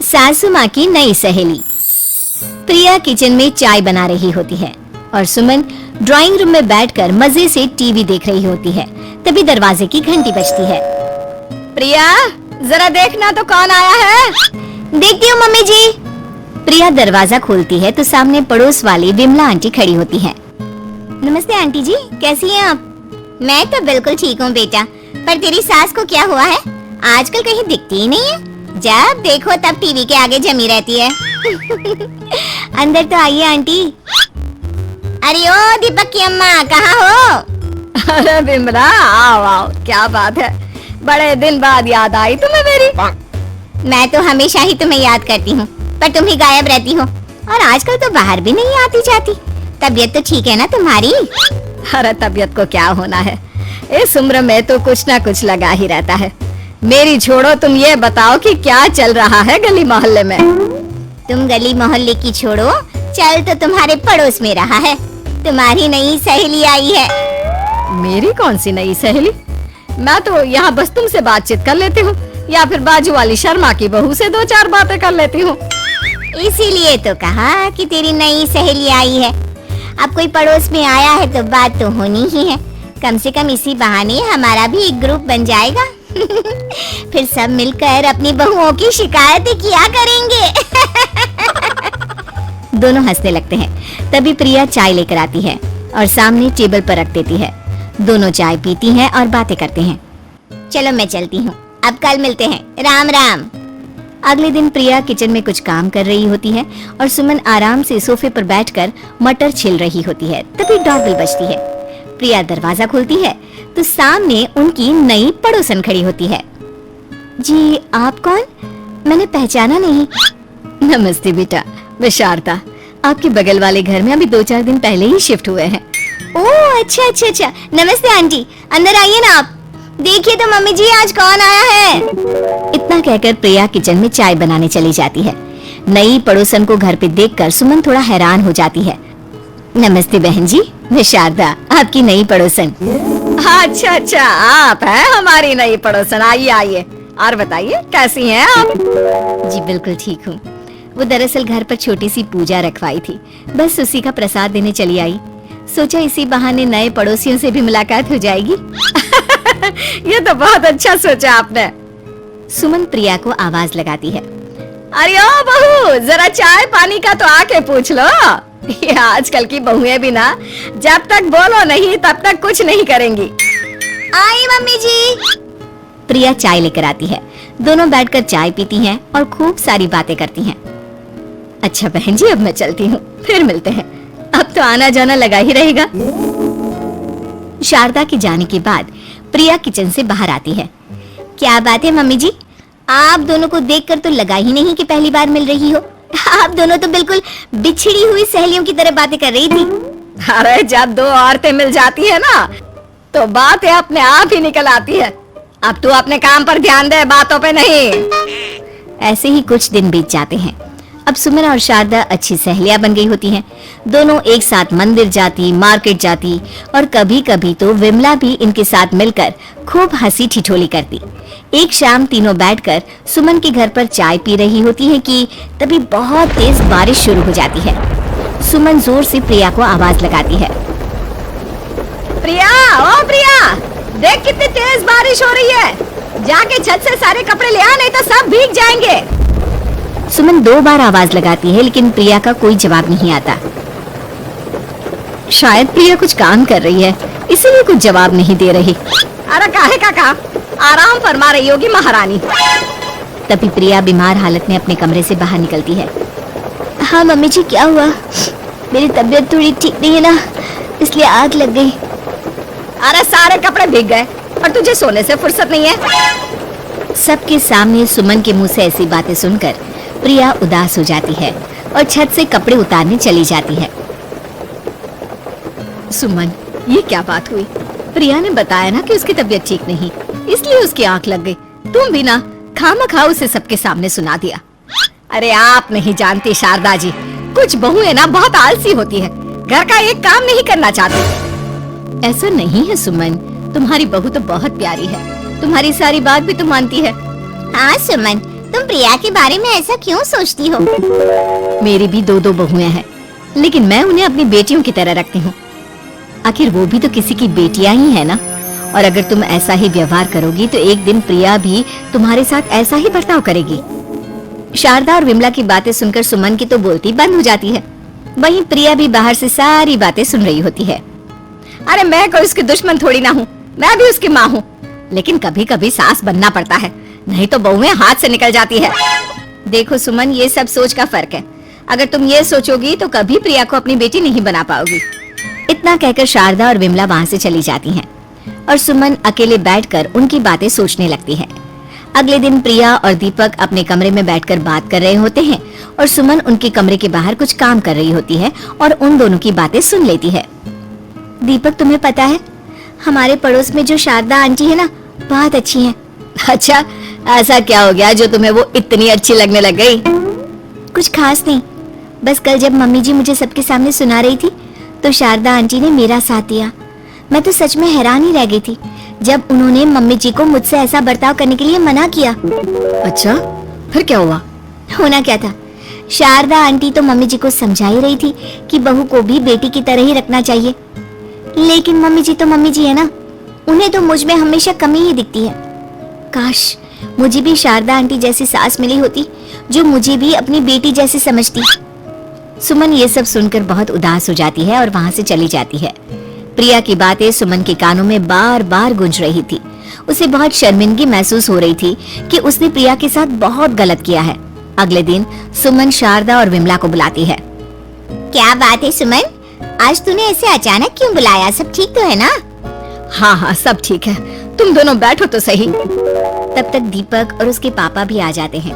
सासू माँ की नई सहेली। प्रिया किचन में चाय बना रही होती है और सुमन ड्राइंग रूम में बैठकर मजे से टीवी देख रही होती है। तभी दरवाजे की घंटी बजती है। प्रिया, जरा देखना तो कौन आया है। देखती हूँ मम्मी जी। प्रिया दरवाजा खोलती है तो सामने पड़ोस वाली विमला आंटी खड़ी होती हैं। नमस्ते आंटी जी, कैसी हैं आप? मैं तो बिल्कुल ठीक हूँ बेटा, पर तेरी सास को क्या हुआ है? आजकल कहीं दिखती ही नहीं है। जब देखो तब टीवी के आगे जमी रहती है। अंदर तो आइए आंटी। अरे ओ दीपक की अम्मा, कहाँ हो? अरे विमला, आओ आओ, क्या बात है, बड़े दिन बाद याद आई तुम्हें मेरी। मैं तो हमेशा ही तुम्हें याद करती हूँ, पर तुम ही गायब रहती हो और आजकल तो बाहर भी नहीं आती जाती। तबीयत तो ठीक है ना तुम्हारी? अरे तबीयत को क्या होना है, इस उम्र में तो कुछ ना कुछ लगा ही रहता है। मेरी छोड़ो, तुम ये बताओ कि क्या चल रहा है गली मोहल्ले में। तुम गली मोहल्ले की छोड़ो, चल तो तुम्हारे पड़ोस में रहा है। तुम्हारी नई सहेली आई है। मेरी कौन सी नई सहेली? मैं तो यहाँ बस तुमसे बातचीत कर लेती हूँ या फिर बाजू वाली शर्मा की बहू से दो चार बातें कर लेती हूँ। इसीलिए तो कहा कि तेरी नई सहेली आई है। अब कोई पड़ोस में आया है तो बात तो होनी ही है। कम से कम इसी बहाने हमारा भी एक ग्रुप बन जाएगा। फिर सब मिलकर अपनी बहुओं की शिकायतें किया करेंगे। दोनों हंसने लगते हैं। तभी प्रिया चाय लेकर आती है और सामने टेबल पर रख देती है। दोनों चाय पीती हैं और बातें करते हैं। चलो मैं चलती हूँ, अब कल मिलते हैं। राम राम। अगले दिन प्रिया किचन में कुछ काम कर रही होती है और सुमन आराम से सोफे पर बैठकर मटर छिल रही होती है। तभी डोरबेल बजती है। प्रिया दरवाजा खोलती है तो सामने उनकी नई पड़ोसन खड़ी होती है। जी आप कौन? मैंने पहचाना नहीं। नमस्ते बेटा, मैं शारदा, आपके बगल वाले घर में अभी 2-4 दिन पहले ही शिफ्ट हुए हैं। ओह अच्छा अच्छा अच्छा, नमस्ते आंटी, अंदर आइए ना आप। देखिए तो मम्मी जी, आज कौन आया है। इतना कहकर प्रिया किचन में चाय बनाने चली जाती है। नई पड़ोसन को घर पे देखकर सुमन थोड़ा हैरान हो जाती है। नमस्ते बहन जी, मैं शारदा, आपकी नई पड़ोसन। अच्छा अच्छा, आप हैं हमारी नई पड़ोसन। आइए आइए, और बताइए कैसी हैं आप? जी बिल्कुल ठीक हूँ। वो दरअसल घर पर छोटी सी पूजा रखवाई थी, बस उसी का प्रसाद देने चली आई। सोचा इसी बहाने नए पड़ोसियों से भी मुलाकात हो जाएगी। ये तो बहुत अच्छा सोचा आपने। सुमन प्रिया को आवाज लगाती है। अरे ओ बहू, जरा चाय पानी का तो आके पूछ लो। ये आजकल की बहुएं भी ना, जब तक बोलो नहीं तब तक कुछ नहीं करेंगी। आई मम्मी जी। प्रिया चाय लेकर आती है। दोनों बैठकर चाय पीती हैं और खूब सारी बातें करती हैं। अच्छा बहन जी, अब मैं चलती हूँ, फिर मिलते हैं। अब तो आना जाना लगा ही रहेगा। शारदा के जाने के बाद प्रिया किचन से बाहर आती है। क्या बात है मम्मी जी, आप दोनों को देखकर तो लगा ही नहीं कि पहली बार मिल रही हो। आप दोनों तो बिल्कुल बिछड़ी हुई सहेलियों की तरह बातें कर रही थी। अरे जब दो औरतें मिल जाती है ना, तो बातें अपने आप ही निकल आती है। अब तू अपने काम पर ध्यान दे, बातों पे नहीं। ऐसे ही कुछ दिन बीत जाते हैं। अब सुमन और शारदा अच्छी सहेलियां बन गई होती हैं। दोनों एक साथ मंदिर जाती, मार्केट जाती और कभी कभी तो विमला भी इनके साथ मिलकर खूब हंसी ठिठोली करती। एक शाम तीनों बैठकर सुमन के घर पर चाय पी रही होती हैं कि तभी बहुत तेज बारिश शुरू हो जाती है। सुमन जोर से प्रिया को आवाज लगाती है। प्रिया, ओ प्रिया, देख कितनी तेज बारिश हो रही है। जाके छत से सारे कपड़े ले आ, नहीं तो सब भीग जाएंगे। सुमन 2 बार आवाज लगाती है लेकिन प्रिया का कोई जवाब नहीं आता। शायद प्रिया कुछ काम कर रही है, इसीलिए कुछ जवाब नहीं दे रही। अरे काहे काका, आराम फरमा रही होगी महारानी। तभी प्रिया बीमार हालत में अपने कमरे से बाहर निकलती है। हाँ मम्मी जी, क्या हुआ? मेरी तबीयत थोड़ी ठीक नहीं है ना, इसलिए आग लग गई। अरे सारे कपड़े भीग गए और तुझे सोने से फुर्सत नहीं है। सबके सामने सुमन के मुंह से ऐसी बातें सुनकर प्रिया उदास हो जाती है और छत से कपड़े उतारने चली जाती है। सुमन, ये क्या बात हुई? प्रिया ने बताया ना कि उसकी तबीयत ठीक नहीं, इसलिए उसकी आंख लग गई। तुम भी ना खामखा उसे सबके सामने सुना दिया। अरे आप नहीं जानती शारदा जी, कुछ बहुएं ना बहुत आलसी होती है, घर का एक काम नहीं करना चाहती। ऐसा नहीं है सुमन, तुम्हारी बहू तो बहुत प्यारी है, तुम्हारी सारी बात भी तो मानती है। हाँ सुमन, तुम प्रिया के बारे में ऐसा क्यों सोचती हो? मेरी भी दो बहुएं हैं, लेकिन मैं उन्हें अपनी बेटियों की तरह रखती हूँ। आखिर वो भी तो किसी की बेटियां ही है ना। और अगर तुम ऐसा ही व्यवहार करोगी तो एक दिन प्रिया भी तुम्हारे साथ ऐसा ही बर्ताव करेगी। शारदा और विमला की बातें सुनकर सुमन की तो बोलती बंद हो जाती है। वहीं प्रिया भी बाहर से सारी बातें सुन रही होती है। अरे मैं कोई उसकी दुश्मन थोड़ी ना हूँ, मैं भी उसकी माँ हूँ, लेकिन कभी कभी सास बनना पड़ता है, नहीं तो बहुएं हाथ से निकल जाती है। देखो सुमन, ये सब सोच का फर्क है। अगर तुम ये सोचोगी तो कभी प्रिया को अपनी बेटी नहीं बना पाओगी। इतना कहकर शारदा और विमला वहाँ से चली जाती हैं और सुमन अकेले बैठकर उनकी बातें सोचने लगती है। अगले दिन प्रिया और दीपक अपने कमरे में बैठकर बात कर रहे होते हैं और सुमन उनके कमरे के बाहर कुछ काम कर रही होती है और उन दोनों की बातें सुन लेती है। दीपक, तुम्हें पता है हमारे पड़ोस में जो शारदा आंटी है ना, बहुत अच्छी है। अच्छा, ऐसा क्या हो गया जो तुम्हें वो इतनी अच्छी लगने लग गई? कुछ खास नहीं, बस कल जब मम्मी जी मुझे सबके सामने सुना रही थी तो शारदा आंटी ने मेरा साथ दिया। मैं तो सच में हैरान ही रह गई थी जब उन्होंने मम्मी जी को मुझसे ऐसा बर्ताव करने के लिए मना किया। अच्छा, फिर क्या हुआ? होना क्या था, शारदा आंटी तो मम्मी जी को समझा ही रही थी कि बहू को भी बेटी की तरह ही रखना चाहिए, लेकिन मम्मी जी तो मम्मी जी है ना, उन्हें तो मुझ में हमेशा कमी ही दिखती है। काश मुझे भी शारदा आंटी जैसी सास मिली होती जो मुझे भी अपनी बेटी जैसी समझती। सुमन ये सब सुनकर बहुत उदास हो जाती है और वहाँ से चली जाती है। प्रिया की बातें सुमन के कानों में बार बार गूंज रही थी। उसे बहुत शर्मिंदगी महसूस हो रही थी कि उसने प्रिया के साथ बहुत गलत किया है। अगले दिन सुमन शारदा और विमला को बुलाती है। क्या बात है सुमन, आज तूने ऐसे अचानक क्यों बुलाया? सब ठीक तो है ना? हाँ हाँ, सब ठीक है, तुम दोनों बैठो तो सही। तब तक दीपक और उसके पापा भी आ जाते हैं।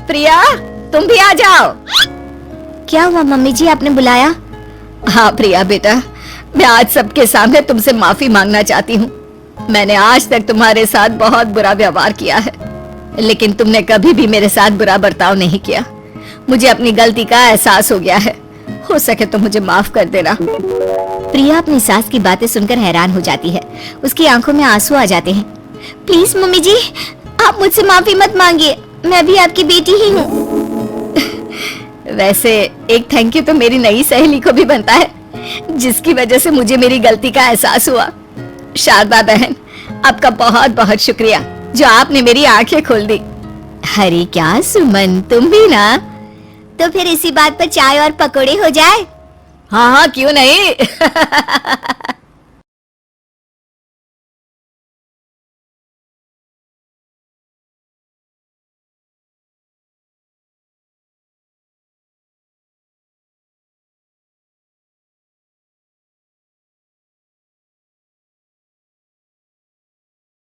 प्रिया, तुम भी आ जाओ। क्या हुआ मम्मी जी, आपने बुलाया? हाँ प्रिया बेटा, मैं आज सबके सामने तुमसे माफी मांगना चाहती हूँ। मैंने आज तक तुम्हारे साथ बहुत बुरा व्यवहार किया है, लेकिन तुमने कभी भी मेरे साथ बुरा बर्ताव नहीं किया। मुझे अपनी गलती का एहसास हो गया है, हो सके तो मुझे माफ कर देना। प्रिया अपनी सास की बातें सुनकर हैरान हो जाती है, उसकी आंखों में आंसू आ जाते हैं। प्लीज मम्मी जी, आप मुझसे माफी मत मांगिए, मैं भी आपकी बेटी ही हूँ। वैसे एक थैंक यू तो मेरी नई सहेली को भी बनता है, जिसकी वजह से मुझे मेरी गलती का एहसास हुआ। शारदा बहन, आपका बहुत बहुत शुक्रिया जो आपने मेरी आंखें खोल दी। अरे क्या सुमन, तुम भी ना। तो फिर इसी बात पर चाय और पकोड़े हो जाए? हाँ हाँ, क्यों नहीं।